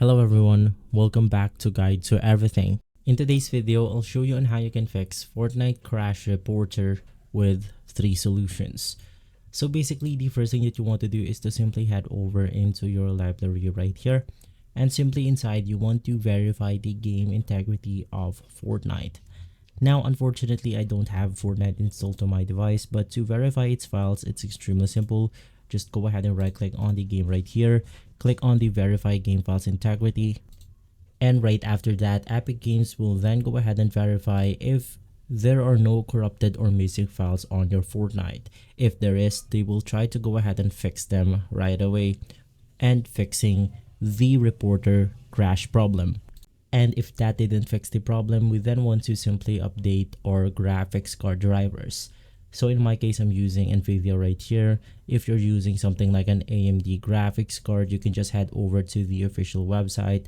Hello everyone, welcome back to Guide to Everything. In today's video, I'll show you on how you can fix Fortnite Crash Reporter with 3 solutions. So basically, the first thing that you want to do is to simply head over into your library right here. And simply inside, you want to verify the game integrity of Fortnite. Now, unfortunately, I don't have Fortnite installed to my device, but to verify its files, it's extremely simple. Just go ahead and right click on the game right here, click on the verify game files integrity, and right after that, Epic Games will then go ahead and verify if there are no corrupted or missing files on your Fortnite. If there is, they will try to go ahead and fix them right away and fixing the reporter crash problem. And if that didn't fix the problem, we then want to simply update our graphics card drivers. So in my case, I'm using NVIDIA right here. If you're using something like an AMD graphics card, you can just head over to the official website,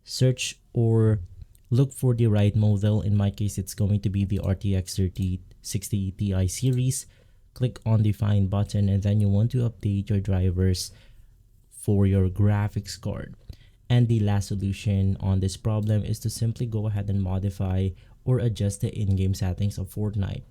search or look for the right model. In my case, it's going to be the RTX 3060 Ti series. Click on the find button and then you want to update your drivers for your graphics card. And the last solution on this problem is to simply go ahead and modify or adjust the in-game settings of Fortnite.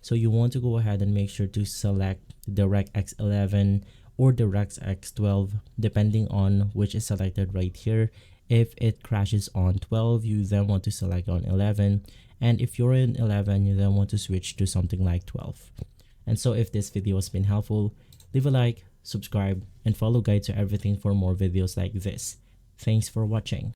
So you want to go ahead and make sure to select DirectX 11 or DirectX 12 depending on which is selected right here. If it crashes on 12, you then want to select on 11. And if you're in 11, you then want to switch to something like 12. And so if this video has been helpful, leave a like, subscribe, and follow Guide to Everything for more videos like this. Thanks for watching.